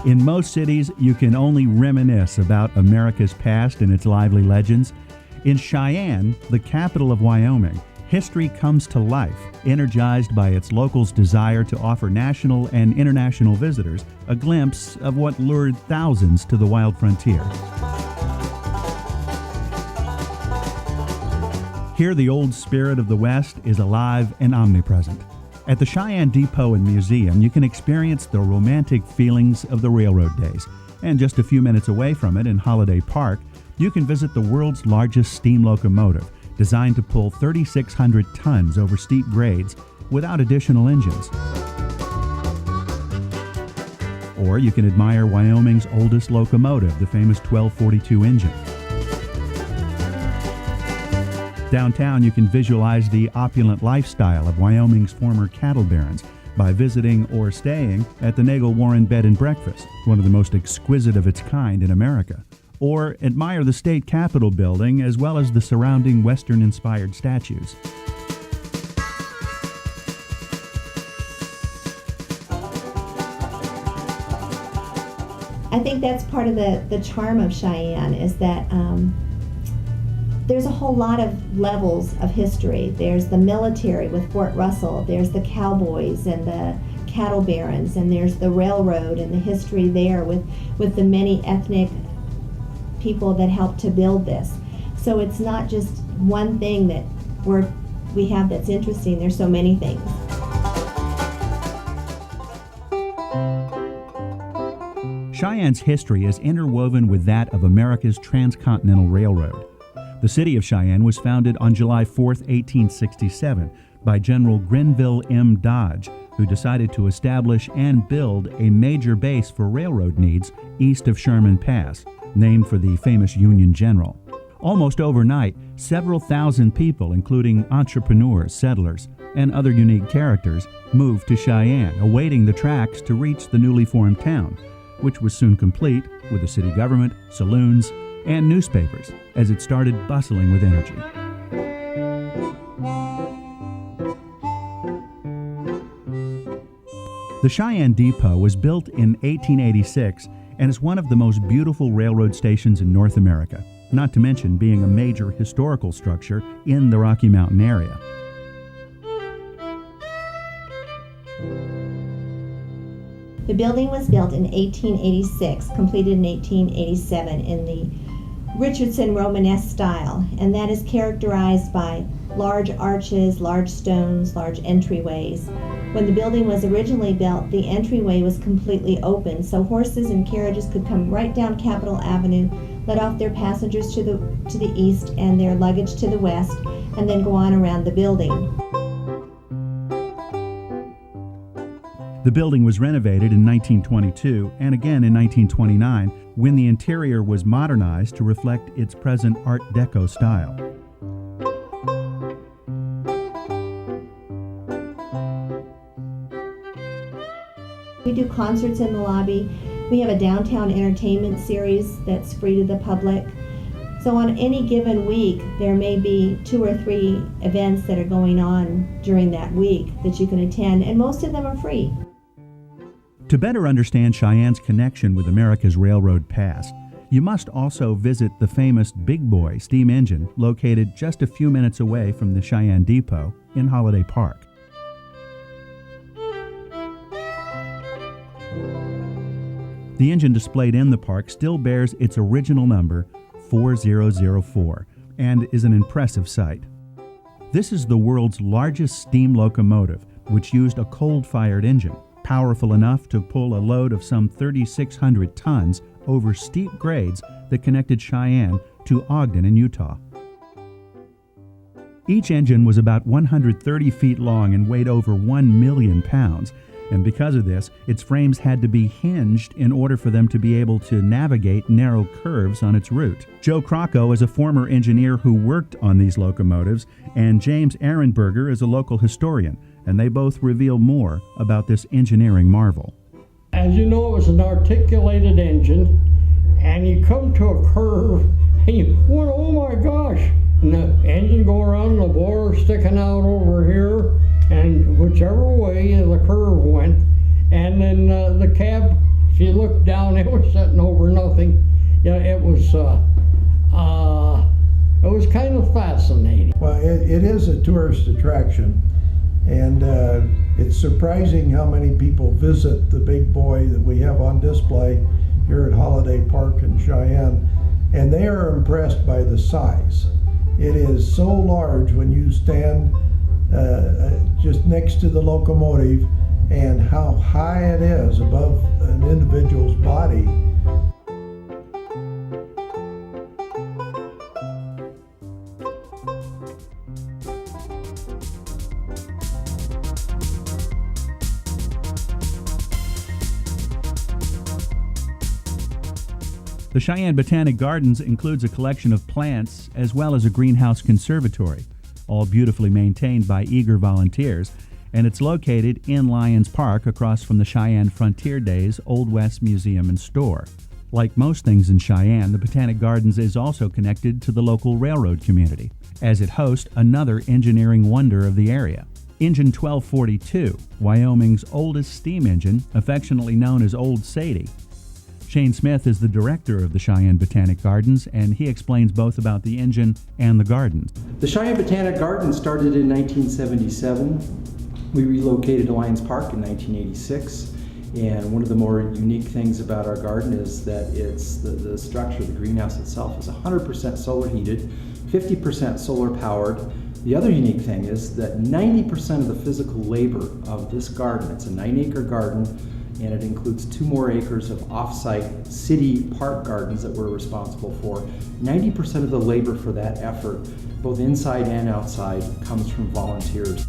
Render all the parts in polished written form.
In most cities, you can only reminisce about America's past and its lively legends. In Cheyenne, the capital of Wyoming, history comes to life, energized by its locals' desire to offer national and international visitors a glimpse of what lured thousands to the wild frontier. Here, the old spirit of the West is alive and omnipresent. At the Cheyenne Depot and Museum, you can experience the romantic feelings of the railroad days. And just a few minutes away from it in Holiday Park, you can visit the world's largest steam locomotive, designed to pull 3,600 tons over steep grades without additional engines. Or you can admire Wyoming's oldest locomotive, the famous 1242 engine. Downtown, you can visualize the opulent lifestyle of Wyoming's former cattle barons by visiting or staying at the Nagel Warren Bed and Breakfast, one of the most exquisite of its kind in America. Or admire the state capitol building as well as the surrounding Western-inspired statues. I think that's part of the charm of Cheyenne, is that there's a whole lot of levels of history. There's the military with Fort Russell, there's the cowboys and the cattle barons, and there's the railroad and the history there with the many ethnic people that helped to build this. So it's not just one thing that we have that's interesting. There's so many things. Cheyenne's history is interwoven with that of America's transcontinental railroad. The city of Cheyenne was founded on July 4, 1867, by General Grenville M. Dodge, who decided to establish and build a major base for railroad needs east of Sherman Pass, named for the famous Union general. Almost overnight, several thousand people, including entrepreneurs, settlers, and other unique characters, moved to Cheyenne, awaiting the tracks to reach the newly formed town, which was soon complete with a city government, saloons, and newspapers as it started bustling with energy. The Cheyenne Depot was built in 1886 and is one of the most beautiful railroad stations in North America, not to mention being a major historical structure in the Rocky Mountain area. The building was built in 1886, completed in 1887 in the Richardson Romanesque style, and that is characterized by large arches, large stones, large entryways. When the building was originally built, the entryway was completely open, so horses and carriages could come right down Capitol Avenue, let off their passengers to the east and their luggage to the west, and then go on around the building. The building was renovated in 1922 and again in 1929 when the interior was modernized to reflect its present Art Deco style. We do concerts in the lobby. We have a downtown entertainment series that's free to the public. So on any given week, there may be 2 or 3 events that are going on during that week that you can attend, and most of them are free. To better understand Cheyenne's connection with America's railroad past, you must also visit the famous Big Boy steam engine located just a few minutes away from the Cheyenne Depot in Holiday Park. The engine displayed in the park still bears its original number, 4004, and is an impressive sight. This is the world's largest steam locomotive, which used a coal-fired engine, powerful enough to pull a load of some 3,600 tons over steep grades that connected Cheyenne to Ogden in Utah. Each engine was about 130 feet long and weighed over 1 million pounds, and because of this, its frames had to be hinged in order for them to be able to navigate narrow curves on its route. Joe Crocco is a former engineer who worked on these locomotives, and James Ehrenberger is a local historian, and they both reveal more about this engineering marvel. As you know, it was an articulated engine, and you come to a curve, and you went, oh my gosh, and the engine go around, the boiler sticking out over here, and whichever way the curve went, and then the cab If you looked down, it was sitting over nothing. Yeah, it was kind of fascinating. Well, it is a tourist attraction, and it's surprising how many people visit the big boy that we have on display here at Holiday Park in Cheyenne, and they are impressed by the size. It is so large when you stand just next to the locomotive, and how high it is above an individual's body. The Cheyenne Botanic Gardens includes a collection of plants as well as a greenhouse conservatory, all beautifully maintained by eager volunteers, and it's located in Lyons Park across from the Cheyenne Frontier Days Old West Museum and Store. Like most things in Cheyenne, the Botanic Gardens is also connected to the local railroad community, as it hosts another engineering wonder of the area. Engine 1242, Wyoming's oldest steam engine, affectionately known as Old Sadie. Shane Smith is the director of the Cheyenne Botanic Gardens, and he explains both about the engine and the gardens. The Cheyenne Botanic Gardens started in 1977. We relocated to Lyons Park in 1986, and one of the more unique things about our garden is that it's the structure, the greenhouse itself, is 100% solar heated, 50% solar powered. The other unique thing is that 90% of the physical labor of this garden, it's a 9-acre garden, and it includes 2 more acres of off-site city park gardens that we're responsible for. 90% of the labor for that effort, both inside and outside, comes from volunteers.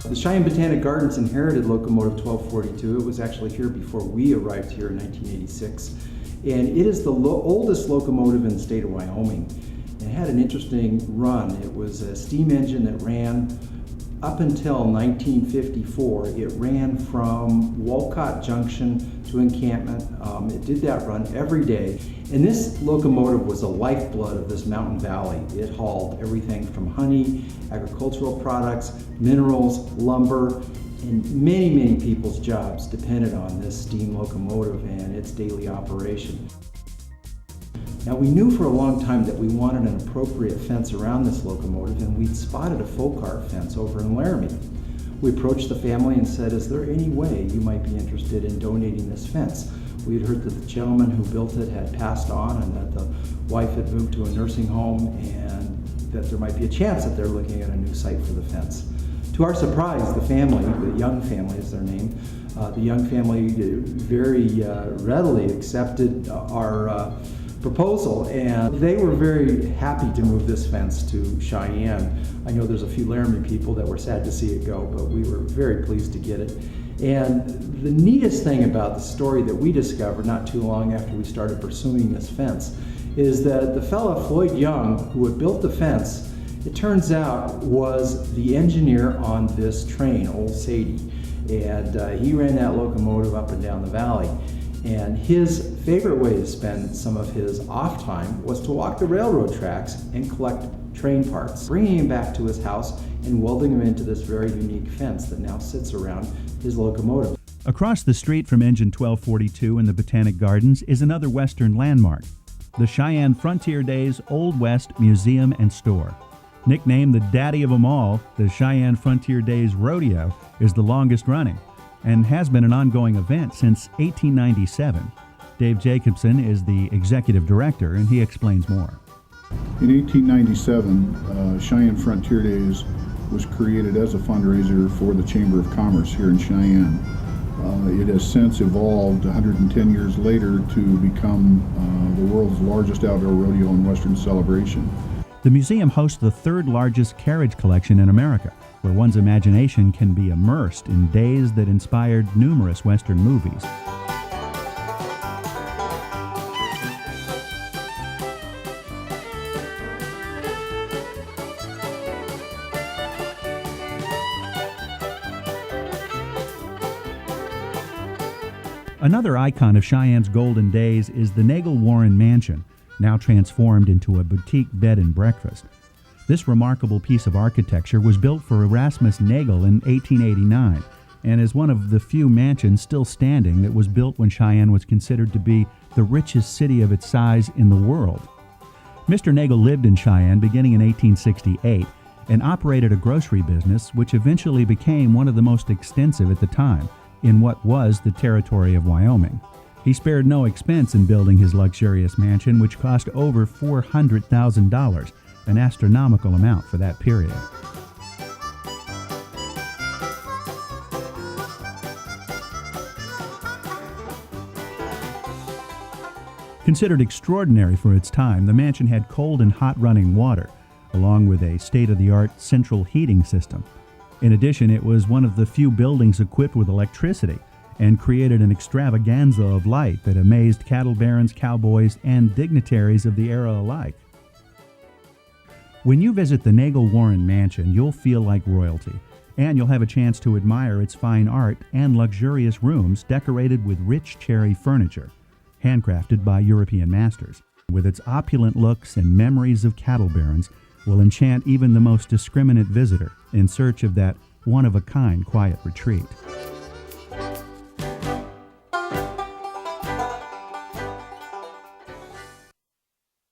The Cheyenne Botanic Gardens inherited locomotive 1242. It was actually here before we arrived here in 1986. And it is the oldest locomotive in the state of Wyoming. It had an interesting run. It was a steam engine that ran up until 1954. It ran from Wolcott Junction to Encampment. It did that run every day. And this locomotive was the lifeblood of this mountain valley. It hauled everything from honey, agricultural products, minerals, lumber, and many, many people's jobs depended on this steam locomotive and its daily operation. Now, we knew for a long time that we wanted an appropriate fence around this locomotive, and we'd spotted a folk art fence over in Laramie. We approached the family and said, is there any way you might be interested in donating this fence? We had heard that the gentleman who built it had passed on and that the wife had moved to a nursing home, and that there might be a chance that they're looking at a new site for the fence. To our surprise, the family, the Young family is their name, the Young family very readily accepted our proposal, and they were very happy to move this fence to Cheyenne. I know there's a few Laramie people that were sad to see it go, but we were very pleased to get it. And the neatest thing about the story that we discovered not too long after we started pursuing this fence is that the fellow Floyd Young, who had built the fence, it turns out was the engineer on this train, Old Sadie, and he ran that locomotive up and down the valley. And his favorite way to spend some of his off time was to walk the railroad tracks and collect train parts, bringing him back to his house and welding them into this very unique fence that now sits around his locomotive. Across the street from Engine 1242 in the Botanic Gardens is another Western landmark, the Cheyenne Frontier Days Old West Museum and Store. Nicknamed the daddy of them all, the Cheyenne Frontier Days Rodeo is the longest running and has been an ongoing event since 1897. Dave Jacobson is the executive director, and he explains more. In 1897, Cheyenne Frontier Days was created as a fundraiser for the Chamber of Commerce here in Cheyenne. It has since evolved 110 years later to become the world's largest outdoor rodeo and Western celebration. The museum hosts the third largest carriage collection in America, where one's imagination can be immersed in days that inspired numerous Western movies. Another icon of Cheyenne's golden days is the Nagel Warren Mansion, now transformed into a boutique bed and breakfast. This remarkable piece of architecture was built for Erasmus Nagel in 1889 and is one of the few mansions still standing that was built when Cheyenne was considered to be the richest city of its size in the world. Mr. Nagel lived in Cheyenne beginning in 1868 and operated a grocery business which eventually became one of the most extensive at the time in what was the territory of Wyoming. He spared no expense in building his luxurious mansion, which cost over $400,000, an astronomical amount for that period. Considered extraordinary for its time, the mansion had cold and hot running water, along with a state-of-the-art central heating system. In addition, it was one of the few buildings equipped with electricity and created an extravaganza of light that amazed cattle barons, cowboys, and dignitaries of the era alike. When you visit the Nagel Warren Mansion, you'll feel like royalty, and you'll have a chance to admire its fine art and luxurious rooms decorated with rich cherry furniture, handcrafted by European masters. With its opulent looks and memories of cattle barons, will enchant even the most discriminate visitor in search of that one-of-a-kind quiet retreat.